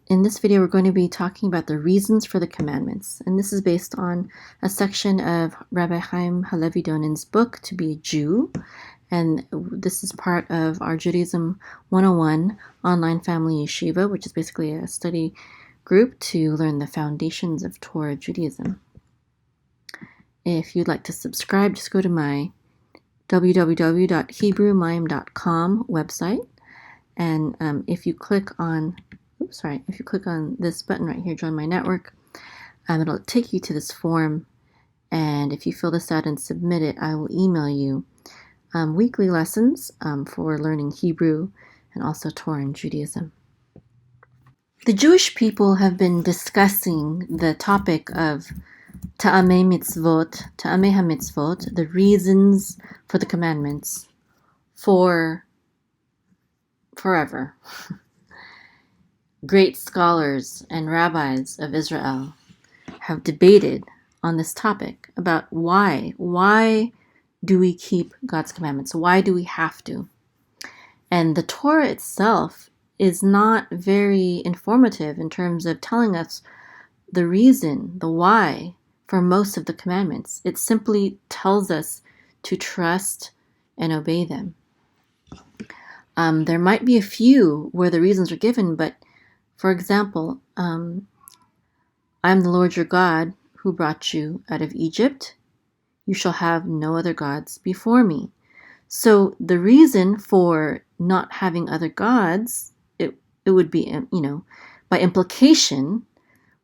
In this video, we're going to be talking about the reasons for the commandments. And this is based on a section of Rabbi Chaim Halevi Donen's book, To Be a Jew. And this is part of our Judaism 101 online family yeshiva, which is basically a study group to learn the foundations of Torah Judaism. If you'd like to subscribe, just go to my www.hebrewmime.com website. And if you click on this button right here, join my network, it'll take you to this form. And if you fill this out and submit it, I will email you weekly lessons for learning Hebrew and also Torah and Judaism. The Jewish people have been discussing the topic of Ta'amei HaMitzvot, the reasons for the commandments, for forever. Great scholars and rabbis of Israel have debated on this topic about why do we keep God's commandments? Why do we have to? And the Torah itself is not very informative in terms of telling us the reason, the why for most of the commandments. It simply tells us to trust and obey them. There might be a few where the reasons are given, but for example, I am the Lord your God who brought you out of Egypt. You shall have no other gods before me. So the reason for not having other gods, it would be, by implication,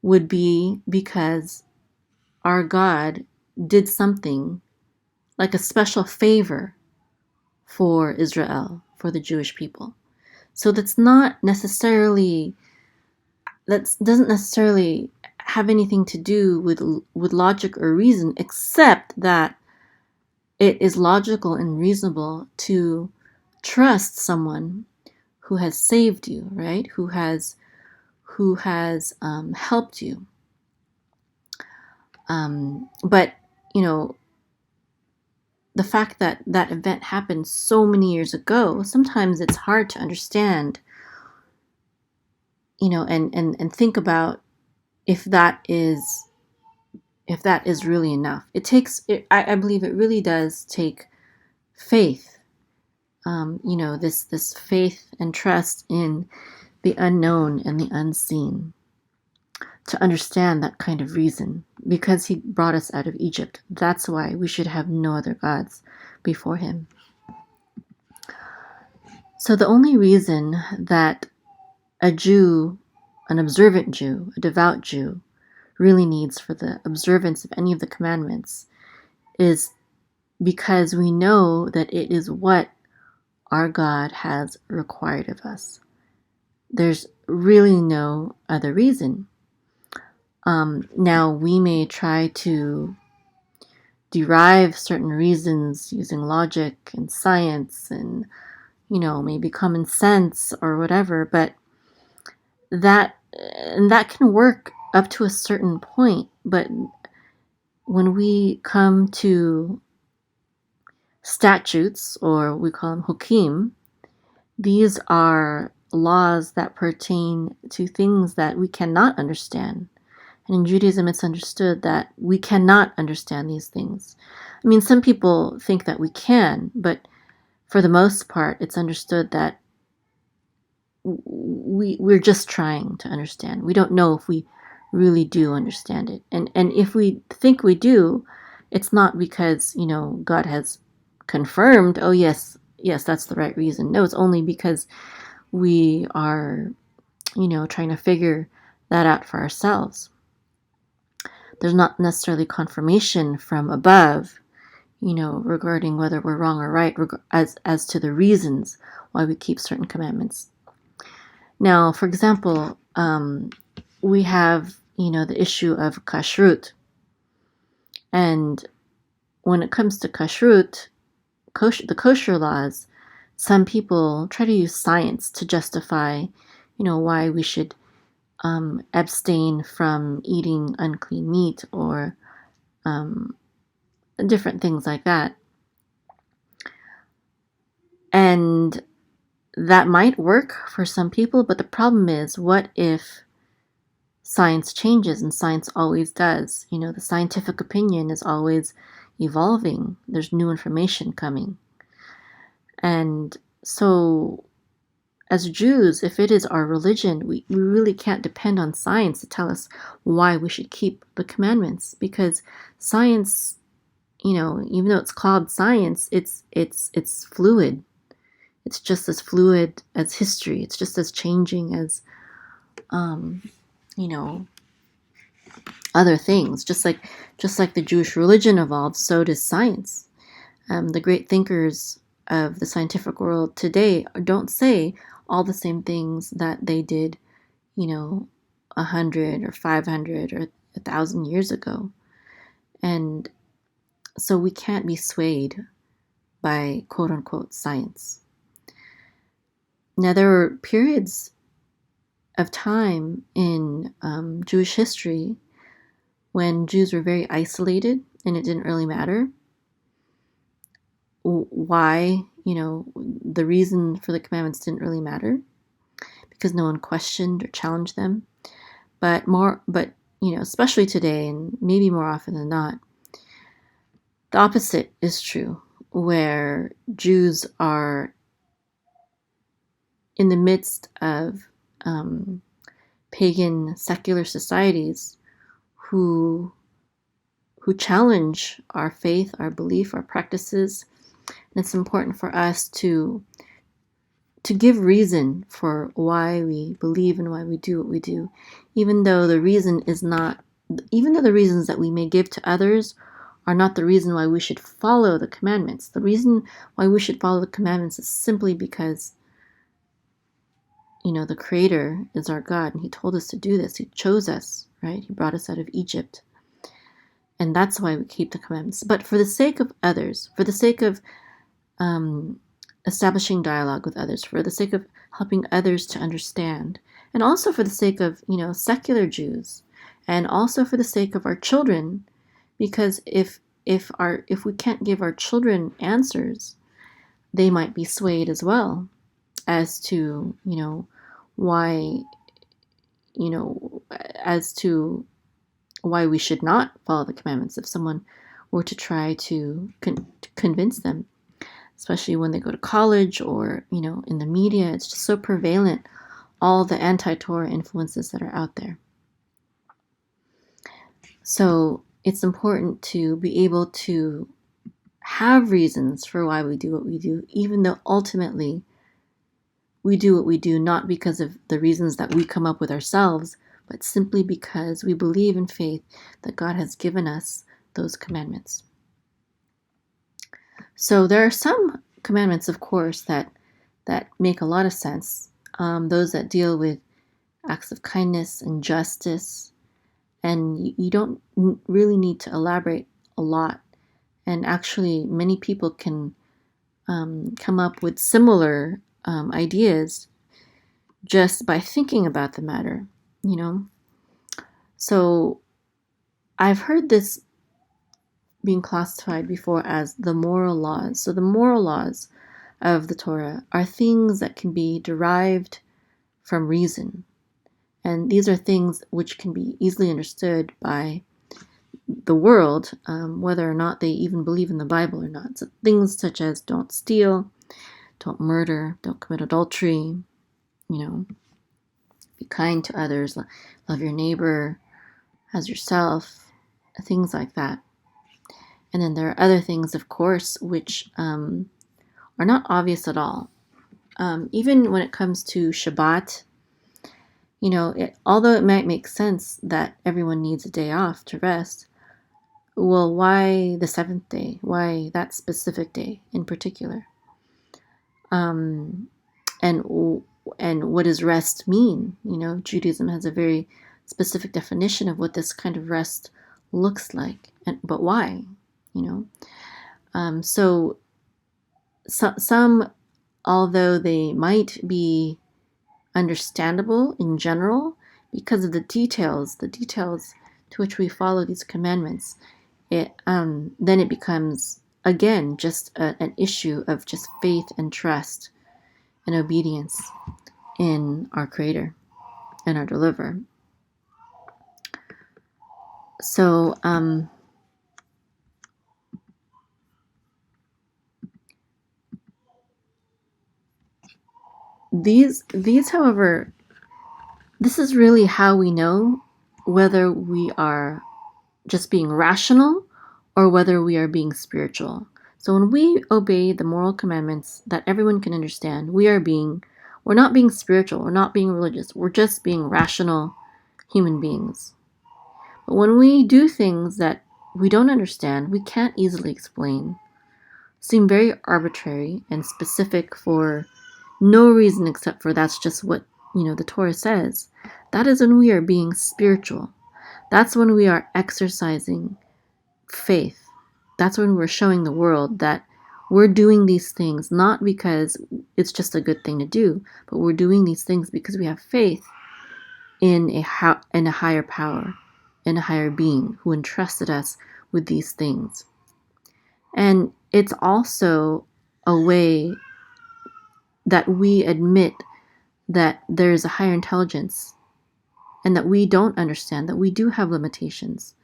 would be because our God did something like a special favor for Israel, for the Jewish people. So that doesn't necessarily have anything to do with logic or reason, except that it is logical and reasonable to trust someone who has saved you, right? Who has helped you. But the fact that that event happened so many years ago, sometimes it's hard to understand, and think about if that is really enough. I believe it really does take faith, this faith and trust in the unknown and the unseen to understand that kind of reason, because he brought us out of Egypt. That's why we should have no other gods before him. So the only reason that a Jew, an observant Jew, a devout Jew, really needs for the observance of any of the commandments is because we know that it is what our God has required of us. There's really no other reason. Now, we may try to derive certain reasons using logic and science and, maybe common sense or whatever, but that can work up to a certain point. But when we come to statutes, or we call them hukim, these are laws that pertain to things that we cannot understand. And in Judaism, it's understood that we cannot understand these things. I mean, some people think that we can, but for the most part, it's understood that we're just trying to understand. We don't know if we really do understand it. And if we think we do, it's not because, God has confirmed, oh yes, that's the right reason. No, it's only because we are, trying to figure that out for ourselves. There's not necessarily confirmation from above, regarding whether we're wrong or right, as to the reasons why we keep certain commandments. Now, for example, we have, the issue of kashrut. And when it comes to kashrut, the kosher laws, some people try to use science to justify, why we should abstain from eating unclean meat or different things like that. And that might work for some people, but the problem is, what if science changes, and science always does. The scientific opinion is always evolving. There's new information coming. And so, as Jews, if it is our religion, we really can't depend on science to tell us why we should keep the commandments, because science, even though it's called science, it's fluid. It's just as fluid as history. It's just as changing as, other things. Just like the Jewish religion evolved, so does science. The great thinkers of the scientific world today don't say all the same things that they did, 100 or 500 or 1,000 years ago. And so we can't be swayed by quote unquote science. Now, there were periods of time in Jewish history when Jews were very isolated and it didn't really matter why, the reason for the commandments didn't really matter because no one questioned or challenged them. But especially today, and maybe more often than not, the opposite is true, where Jews are in the midst of pagan secular societies who challenge our faith, our belief, our practices. And it's important for us to give reason for why we believe and why we do what we do, even though the reasons that we may give to others are not the reason why we should follow the commandments. The reason why we should follow the commandments is simply because the Creator is our God, and He told us to do this. He chose us, right? He brought us out of Egypt. And that's why we keep the commandments. But for the sake of others, for the sake of establishing dialogue with others, for the sake of helping others to understand, and also for the sake of, secular Jews, and also for the sake of our children, because if we can't give our children answers, they might be swayed as well as to, why, as to why we should not follow the commandments if someone were to try to convince them, especially when they go to college or, in the media. It's just so prevalent, all the anti-Torah influences that are out there. So it's important to be able to have reasons for why we do what we do, even though ultimately we do what we do not because of the reasons that we come up with ourselves, but simply because we believe in faith that God has given us those commandments. So there are some commandments, of course, that make a lot of sense. Those that deal with acts of kindness and justice, and you don't really need to elaborate a lot. And actually, many people can come up with similar ideas just by thinking about the matter, So I've heard this being classified before as the moral laws. So the moral laws of the Torah are things that can be derived from reason. And these are things which can be easily understood by the world, whether or not they even believe in the Bible or not. So things such as don't steal, don't murder, don't commit adultery, be kind to others, love your neighbor as yourself, things like that. And then there are other things, of course, which are not obvious at all. Even when it comes to Shabbat, although it might make sense that everyone needs a day off to rest, well, why the seventh day? Why that specific day in particular? And what does rest mean? Judaism has a very specific definition of what this kind of rest looks like, but why? So some, although they might be understandable in general, because of the details to which we follow these commandments, then it becomes, again, just an issue of just faith and trust and obedience in our Creator and our Deliverer. So, these, however, this is really how we know whether we are just being rational or whether we are being spiritual. So when we obey the moral commandments that everyone can understand, we're not being spiritual, we're not being religious, we're just being rational human beings. But when we do things that we don't understand, we can't easily explain, seem very arbitrary and specific for no reason except for that's just what, the Torah says, that is when we are being spiritual. That's when we are exercising faith. That's when we're showing the world that we're doing these things not because it's just a good thing to do, but we're doing these things because we have faith in a higher power, in a higher being who entrusted us with these things. And it's also a way that we admit that there is a higher intelligence and that we don't understand, that we do have limitations,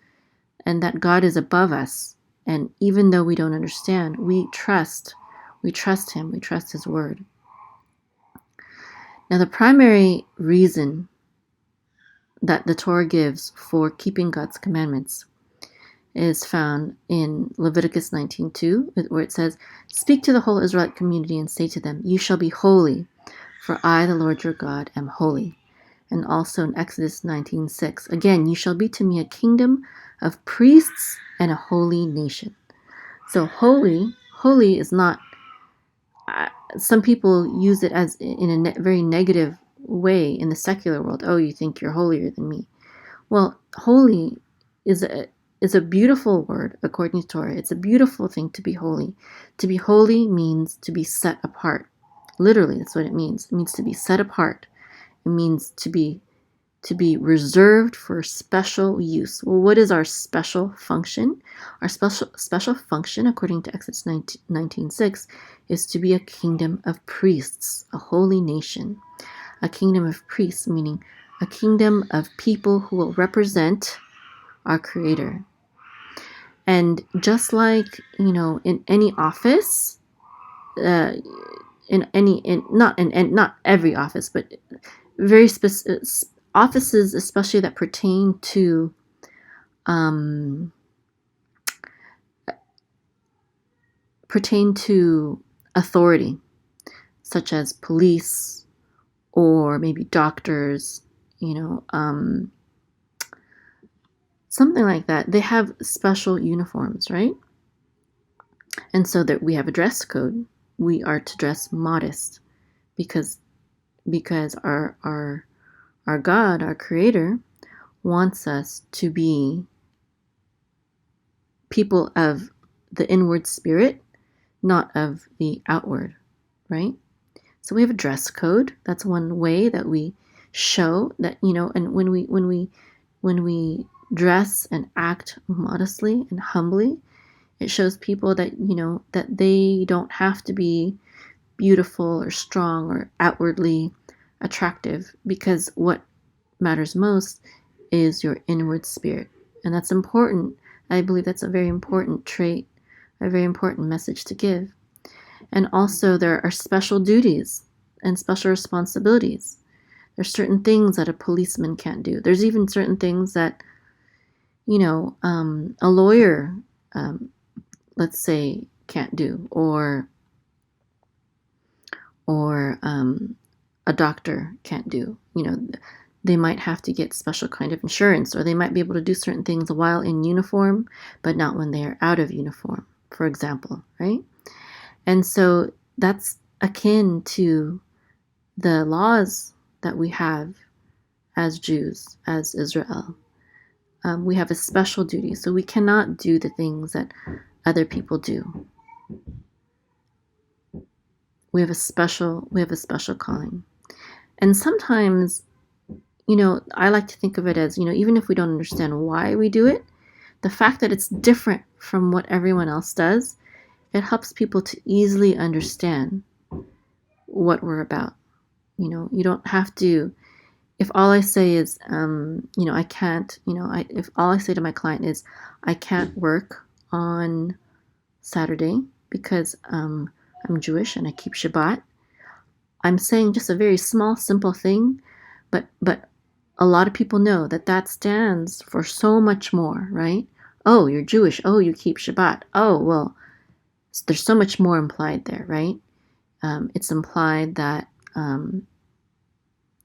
and that God is above us. And even though we don't understand, we trust Him, we trust His word. Now, the primary reason that the Torah gives for keeping God's commandments is found in Leviticus 19:2, where it says, "Speak to the whole Israelite community and say to them, 'You shall be holy, for I, the Lord your God, am holy.'" And also in Exodus 19:6, again, "You shall be to me a kingdom of priests and a holy nation." So holy is not, some people use it as in a very negative way in the secular world. Oh, you think you're holier than me. Well, holy is a beautiful word according to Torah. It's a beautiful thing to be holy. To be holy means to be set apart. Literally, that's what it means. It means to be set apart. It means to be reserved for special use. Well, what is our special function? Our special function, according to Exodus 19:6, is to be a kingdom of priests, a holy nation. A kingdom of priests, meaning a kingdom of people who will represent our Creator. And just like, in any office, not every office, but very specific offices, especially that pertain to authority, such as police or maybe doctors, something like that. They have special uniforms, right? And so that we have a dress code. We are to dress modest because our God, our Creator, wants us to be people of the inward spirit, not of the outward, right? So we have a dress code. That's one way that we show that, and when we dress and act modestly and humbly, it shows people that, that they don't have to be beautiful or strong or outwardly attractive, because what matters most is your inward spirit. And that's important. I believe that's a very important trait, a very important message to give. And also there are special duties and special responsibilities. There's certain things that a policeman can't do. There's even certain things that, a lawyer, let's say, can't do, or a doctor can't do. They might have to get special kind of insurance, or they might be able to do certain things while in uniform, but not when they are out of uniform, for example, right? And so that's akin to the laws that we have as Jews, as Israel. We have a special duty, so we cannot do the things that other people do. We have a special calling. And sometimes, I like to think of it as, even if we don't understand why we do it, the fact that it's different from what everyone else does, it helps people to easily understand what we're about. You don't have to if all I say is, I can't, if all I say to my client is, I can't work on Saturday because I'm Jewish and I keep Shabbat, I'm saying just a very small, simple thing, but a lot of people know that that stands for so much more, right? Oh, you're Jewish. Oh, you keep Shabbat. Oh, well, there's so much more implied there, right? It's implied that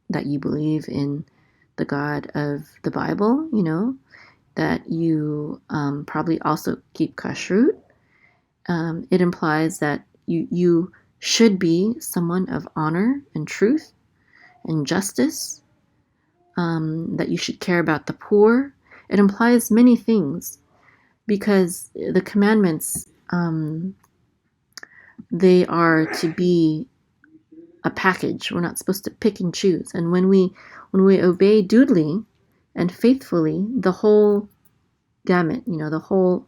that you believe in the God of the Bible, that you probably also keep kashrut. It implies that you should be someone of honor and truth and justice, that you should care about the poor. It implies many things because the commandments, they are to be a package. We're not supposed to pick and choose. And when we obey dutifully and faithfully the whole gamut, the whole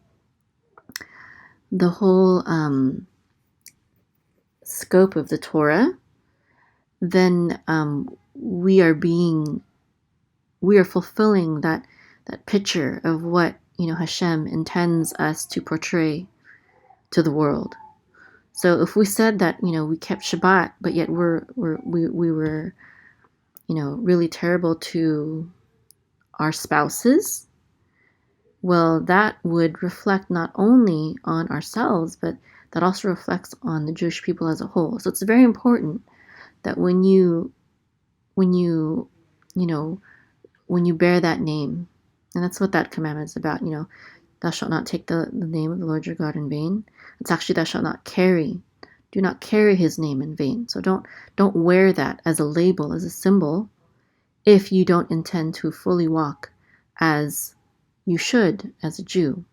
scope of the Torah, then we are fulfilling that picture of what Hashem intends us to portray to the world. So if we said that we kept Shabbat, but yet we were really terrible to our spouses, well, that would reflect not only on ourselves, but that also reflects on the Jewish people as a whole. So it's very important that when you bear that name, and that's what that commandment is about, thou shalt not take the name of the Lord your God in vain. It's actually thou shalt not do not carry his name in vain. So don't wear that as a label, as a symbol, if you don't intend to fully walk as you should as a Jew.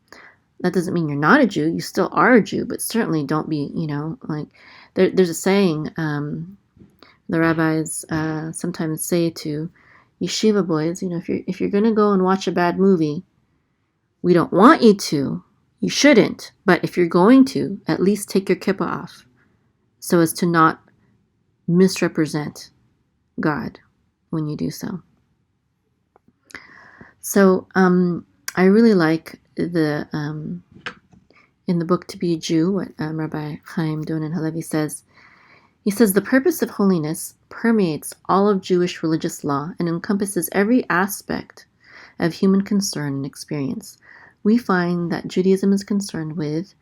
That doesn't mean you're not a Jew. You still are a Jew, but certainly don't be, like there's a saying the rabbis sometimes say to yeshiva boys, if you're going to go and watch a bad movie, we don't want you to. You shouldn't. But if you're going to, at least take your kippah off so as to not misrepresent God when you do so. So I really like the in the book To Be a Jew, what Rabbi Chaim Donin Halevi says. He says, the purpose of holiness permeates all of Jewish religious law and encompasses every aspect of human concern and experience. We find that Judaism is concerned with,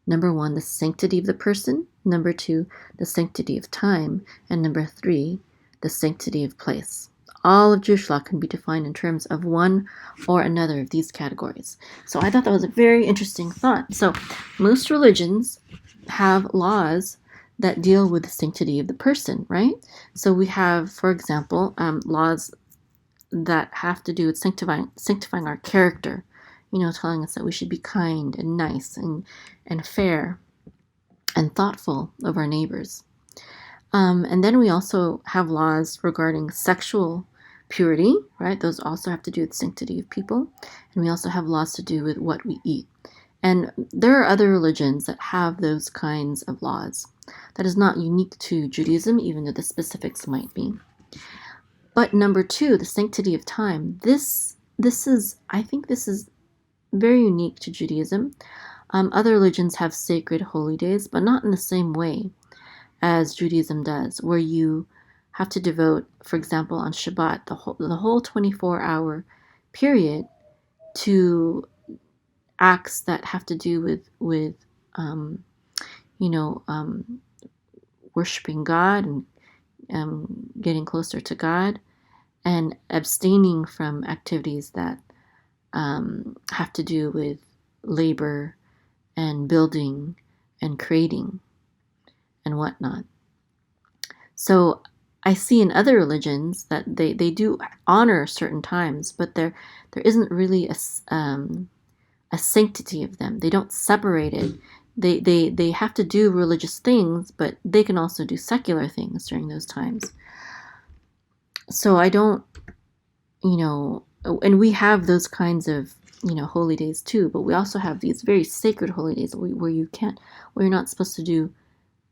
number 1, the sanctity of the person, number 2, the sanctity of time, and number 3, the sanctity of place. All of Jewish law can be defined in terms of one or another of these categories. So I thought that was a very interesting thought. So most religions have laws that deal with the sanctity of the person, right? So we have, for example, laws that have to do with sanctifying our character, telling us that we should be kind and nice and fair and thoughtful of our neighbors. And then we also have laws regarding sexual purity, right? Those also have to do with sanctity of people. And we also have laws to do with what we eat. And there are other religions that have those kinds of laws. That is not unique to Judaism, even though the specifics might be. But number 2, the sanctity of time. I think this is very unique to Judaism. Other religions have sacred holy days, but not in the same way as Judaism does, where you have to devote, for example, on Shabbat, the whole 24-hour period to acts that have to do with worshiping God and getting closer to God, and abstaining from activities that have to do with labor and building and creating and whatnot. So I see in other religions that they do honor certain times, but there isn't really a sanctity of them. They don't separate it. They have to do religious things, but they can also do secular things during those times. So I don't, and we have those kinds of, holy days too, but we also have these very sacred holy days where you're not supposed to do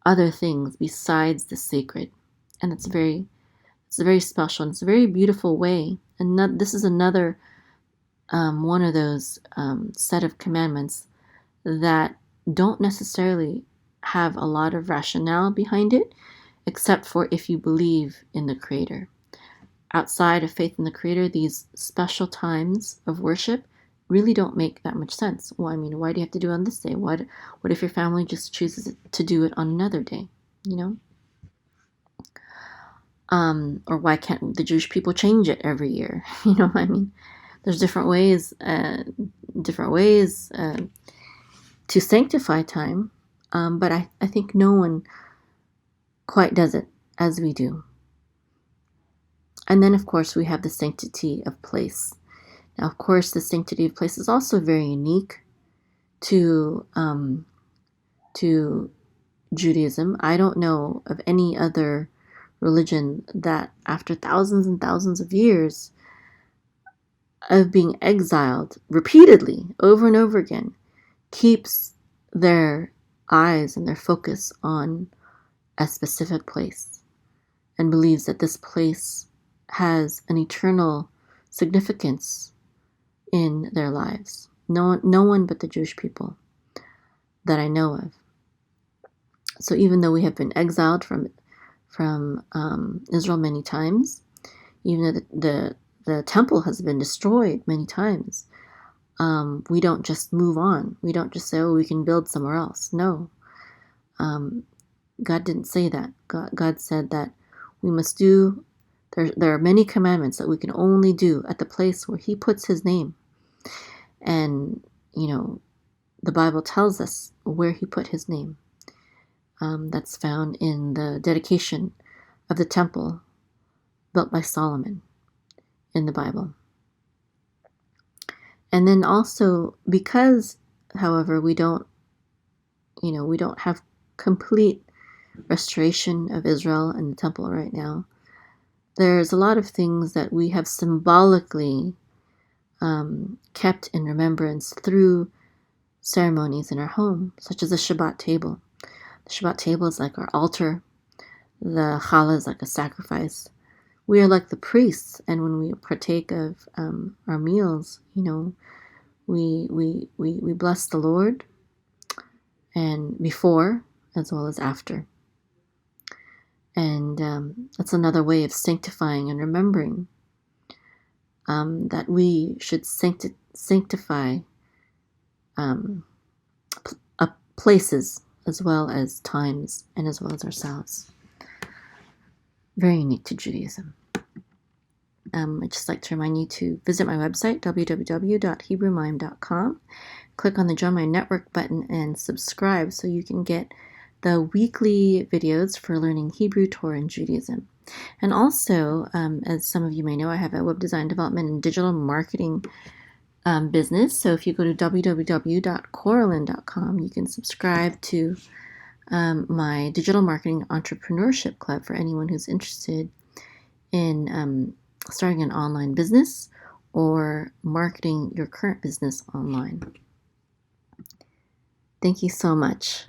other things besides the sacred. And that's very It's very special, and it's a very beautiful way. And this is another one of those set of commandments that don't necessarily have a lot of rationale behind it, except for if you believe in the Creator. Outside of faith in the Creator, these special times of worship really don't make that much sense. Well, I mean, why do you have to do it on this day? What if your family just chooses to do it on another day? You know? Or why can't the Jewish people change it every year? You know, I mean, there's different ways to sanctify time, but I think no one quite does it as we do. And then, of course, we have the sanctity of place. Now, of course, the sanctity of place is also very unique to Judaism. I don't know of any other religion that, after thousands and thousands of years of being exiled repeatedly, over and over again, keeps their eyes and their focus on a specific place and believes that this place has an eternal significance in their lives. No one but the Jewish people that I know of. So even though we have been exiled from Israel many times, even though the temple has been destroyed many times, we don't just move on. We don't just say, oh, we can build somewhere else. No. God didn't say that. God said that we must do, there are many commandments that we can only do at the place where He puts His name. And, you know, the Bible tells us where He put His name. That's found in the dedication of the temple built by Solomon in the Bible. And then also, because, however, we don't have complete restoration of Israel and the temple right now, there's a lot of things that we have symbolically kept in remembrance through ceremonies in our home, such as the Shabbat table. The Shabbat table is like our altar. The challah is like a sacrifice. We are like the priests, and when we partake of our meals, you know, we bless the Lord, and before as well as after. And that's another way of sanctifying and remembering that we should sanctify places as well as times and as well as ourselves. Very unique to Judaism. I'd just like to remind you to visit my website, www.hebrewmime.com. Click on the Join My Network button and subscribe so you can get the weekly videos for learning Hebrew, Torah, and Judaism. And also, as some of you may know, I have a web design development and digital marketing business. So if you go to www.coralin.com, you can subscribe to my digital marketing entrepreneurship club for anyone who's interested in starting an online business or marketing your current business online. Thank you so much.